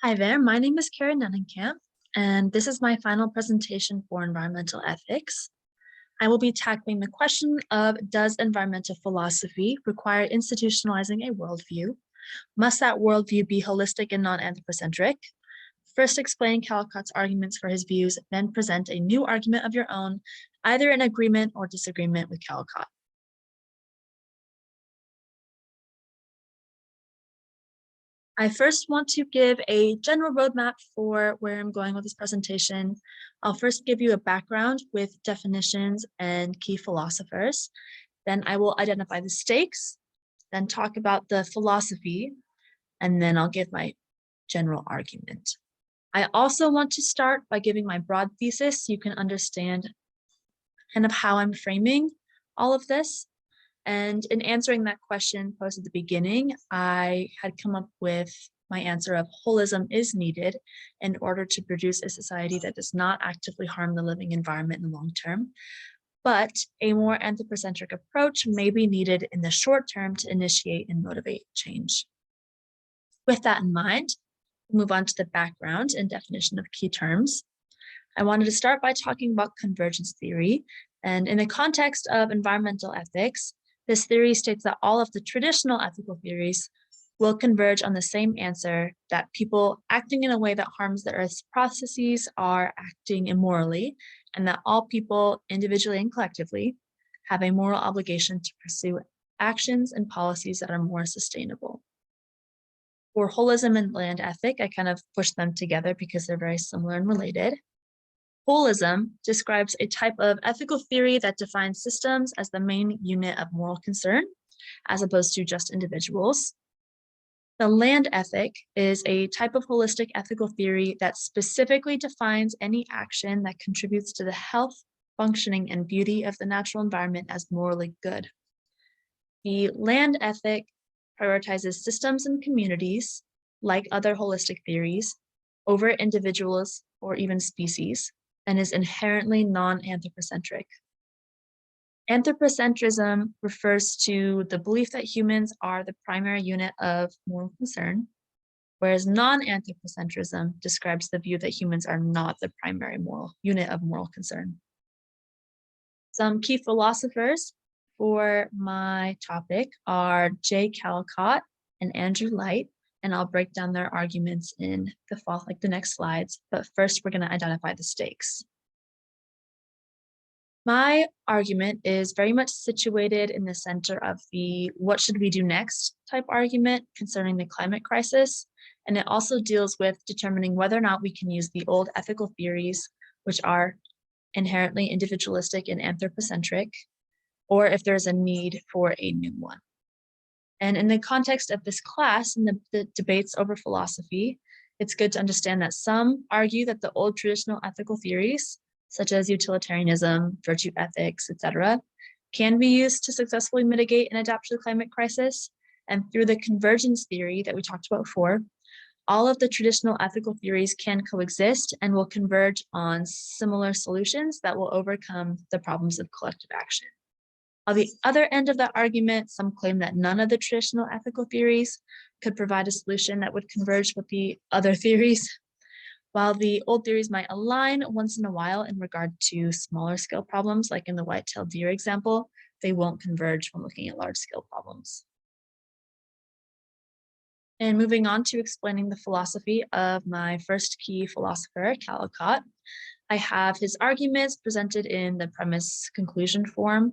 Hi there, my name is Karen Nunnenkamp, and this is my final presentation for environmental ethics. I will be tackling the question of, does environmental philosophy require institutionalizing a worldview? Must that worldview be holistic and non-anthropocentric? First explain Callicott's arguments for his views, then present a new argument of your own, either in agreement or disagreement with Callicott. I first want to give a general roadmap for where I'm going with this presentation. I'll first give you a background with definitions and key philosophers. Then I will identify the stakes, then talk about the philosophy, and then I'll give my general argument. I also want to start by giving my broad thesis so you can understand kind of how I'm framing all of this. And in answering that question posed at the beginning, I had come up with my answer of holism is needed in order to produce a society that does not actively harm the living environment in the long term. But a more anthropocentric approach may be needed in the short term to initiate and motivate change. With that in mind, we'll move on to the background and definition of key terms. I wanted to start by talking about convergence theory. And in the context of environmental ethics, this theory states that all of the traditional ethical theories will converge on the same answer, that people acting in a way that harms the Earth's processes are acting immorally, and that all people, individually and collectively, have a moral obligation to pursue actions and policies that are more sustainable. For holism and land ethic, I kind of push them together because they're very similar and related. Holism describes a type of ethical theory that defines systems as the main unit of moral concern, as opposed to just individuals. The land ethic is a type of holistic ethical theory that specifically defines any action that contributes to the health, functioning, and beauty of the natural environment as morally good. The land ethic prioritizes systems and communities, like other holistic theories, over individuals or even species, and is inherently non-anthropocentric. Anthropocentrism refers to the belief that humans are the primary unit of moral concern, whereas non-anthropocentrism describes the view that humans are not the primary unit of moral concern. Some key philosophers for my topic are J. Callicott and Andrew Light, and I'll break down their arguments in the next slides. But first, we're going to identify the stakes. My argument is very much situated in the center of the what should we do next type argument concerning the climate crisis. And it also deals with determining whether or not we can use the old ethical theories, which are inherently individualistic and anthropocentric, or if there's a need for a new one. And in the context of this class and the debates over philosophy, it's good to understand that some argue that the old traditional ethical theories, such as utilitarianism, virtue ethics, etc., can be used to successfully mitigate and adapt to the climate crisis. And through the convergence theory that we talked about before, all of the traditional ethical theories can coexist and will converge on similar solutions that will overcome the problems of collective action. On the other end of that argument, some claim that none of the traditional ethical theories could provide a solution that would converge with the other theories. While the old theories might align once in a while in regard to smaller scale problems, like in the white-tailed deer example, they won't converge when looking at large scale problems. And moving on to explaining the philosophy of my first key philosopher, Callicott, I have his arguments presented in the premise conclusion form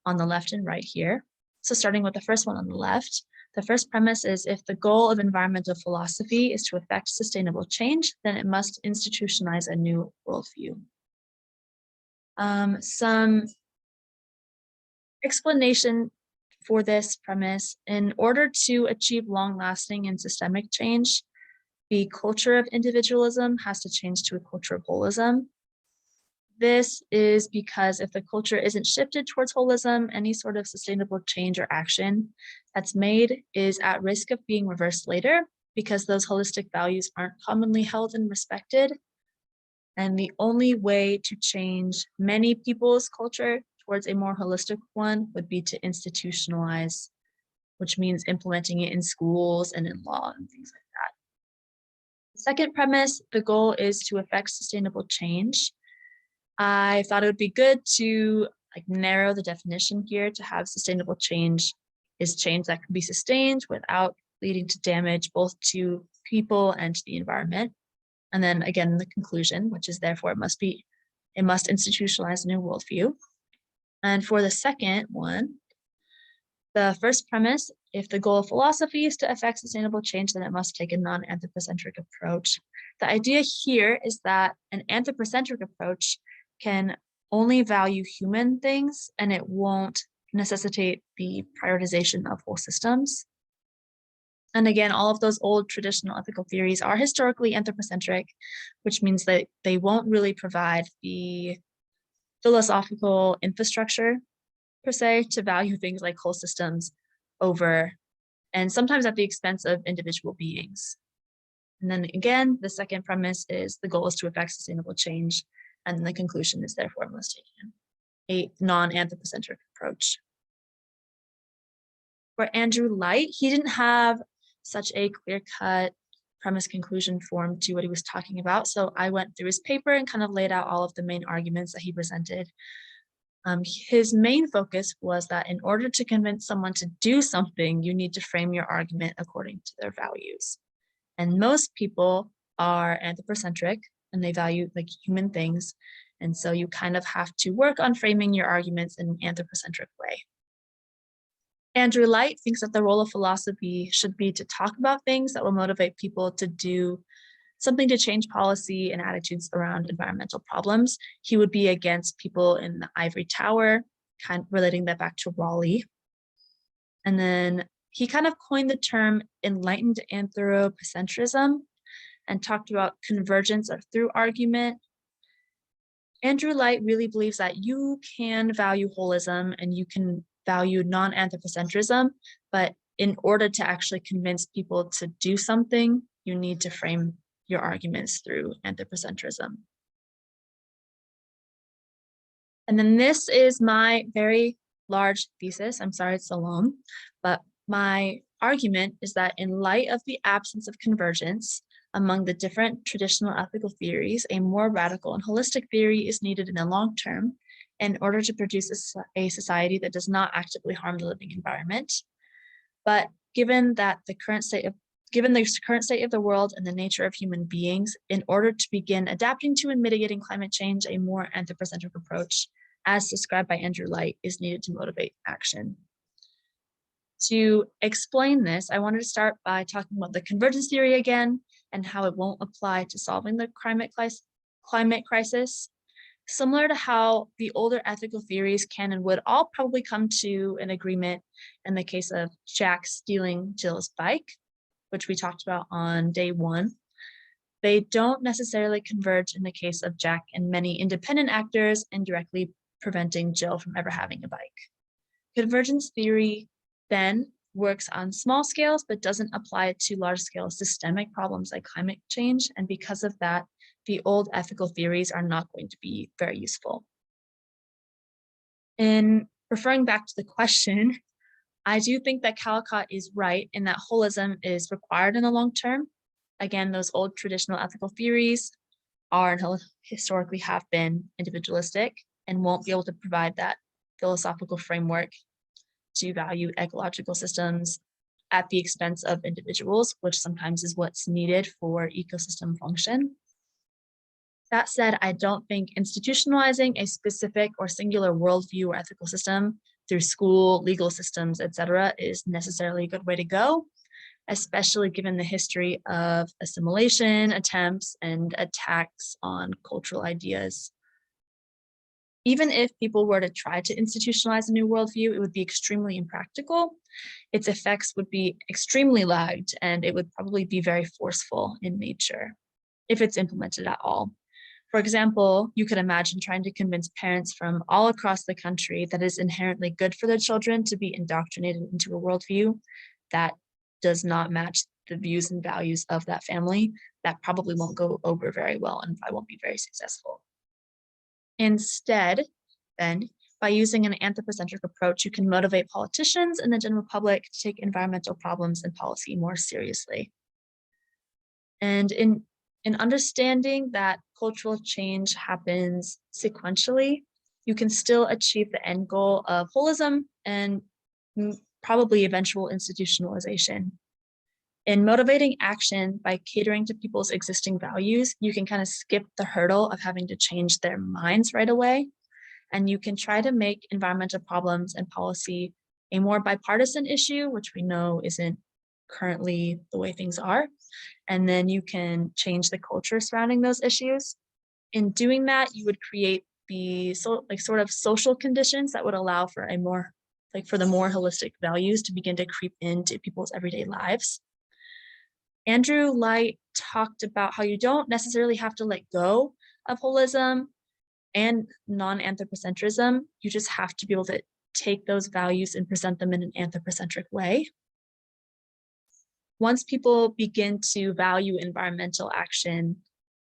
on the left and right here. So starting with the first one on the left, the first premise is if the goal of environmental philosophy is to effect sustainable change, then it must institutionalize a new worldview. Some explanation for this premise: in order to achieve long-lasting and systemic change, the culture of individualism has to change to a culture of holism. This is because if the culture isn't shifted towards holism, any sort of sustainable change or action that's made is at risk of being reversed later because those holistic values aren't commonly held and respected. And the only way to change many people's culture towards a more holistic one would be to institutionalize, which means implementing it in schools and in law and things like that. Second premise, the goal is to affect sustainable change. I thought it would be good to narrow the definition here to have sustainable change is change that can be sustained without leading to damage both to people and to the environment. And then again, the conclusion, which is therefore it must institutionalize a new worldview. And for the second one, the first premise, if the goal of philosophy is to affect sustainable change, then it must take a non-anthropocentric approach. The idea here is that an anthropocentric approach can only value human things and it won't necessitate the prioritization of whole systems. And again, all of those old traditional ethical theories are historically anthropocentric, which means that they won't really provide the philosophical infrastructure per se to value things like whole systems over, and sometimes at the expense of individual beings. And then again, the second premise is the goal is to affect sustainable change. And the conclusion is therefore must take a non-anthropocentric approach. For Andrew Light, he didn't have such a clear-cut premise conclusion form to what he was talking about. So I went through his paper and kind of laid out all of the main arguments that he presented. His main focus was that in order to convince someone to do something, you need to frame your argument according to their values. And most people are anthropocentric and they value human things. And so you kind of have to work on framing your arguments in an anthropocentric way. Andrew Light thinks that the role of philosophy should be to talk about things that will motivate people to do something to change policy and attitudes around environmental problems. He would be against people in the ivory tower, kind of relating that back to Raleigh. And then he kind of coined the term enlightened anthropocentrism and talked about convergence through argument. Andrew Light really believes that you can value holism and you can value non-anthropocentrism, but in order to actually convince people to do something, you need to frame your arguments through anthropocentrism. And then this is my very large thesis. I'm sorry it's so long, but my argument is that in light of the absence of convergence among the different traditional ethical theories, a more radical and holistic theory is needed in the long term in order to produce a society that does not actively harm the living environment. But given the current state of the world and the nature of human beings, in order to begin adapting to and mitigating climate change, a more anthropocentric approach, as described by Andrew Light, is needed to motivate action. To explain this, I wanted to start by talking about the convergence theory again and how it won't apply to solving the climate crisis. Similar to how the older ethical theories can and would all probably come to an agreement in the case of Jack stealing Jill's bike, which we talked about on day one, they don't necessarily converge in the case of Jack and many independent actors indirectly preventing Jill from ever having a bike. Convergence theory then works on small scales, but doesn't apply to large-scale systemic problems like climate change, and because of that, the old ethical theories are not going to be very useful. In referring back to the question, I do think that Callcott is right in that holism is required in the long term. Again, those old traditional ethical theories are and historically have been individualistic and won't be able to provide that philosophical framework to value ecological systems at the expense of individuals, which sometimes is what's needed for ecosystem function. That said, I don't think institutionalizing a specific or singular worldview or ethical system through school, legal systems, etc., is necessarily a good way to go, especially given the history of assimilation attempts and attacks on cultural ideas. Even if people were to try to institutionalize a new worldview, it would be extremely impractical. Its effects would be extremely lagged, and it would probably be very forceful in nature if it's implemented at all. For example, you could imagine trying to convince parents from all across the country that it is inherently good for their children to be indoctrinated into a worldview that does not match the views and values of that family. That probably won't go over very well and probably won't be very successful. Instead, then, by using an anthropocentric approach, you can motivate politicians and the general public to take environmental problems and policy more seriously. And in In understanding that cultural change happens sequentially, you can still achieve the end goal of holism and probably eventual institutionalization. In motivating action by catering to people's existing values, you can kind of skip the hurdle of having to change their minds right away. And you can try to make environmental problems and policy a more bipartisan issue, which we know isn't currently the way things are. And then you can change the culture surrounding those issues. In doing that, you would create the sort of social conditions that would allow for a more for the more holistic values to begin to creep into people's everyday lives. Andrew Light talked about how you don't necessarily have to let go of holism and non-anthropocentrism. You just have to be able to take those values and present them in an anthropocentric way. Once people begin to value environmental action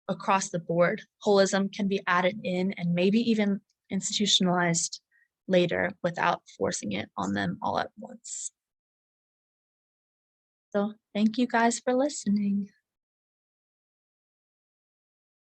across the board, holism can be added in and maybe even institutionalized later without forcing it on them all at once. So thank you guys for listening.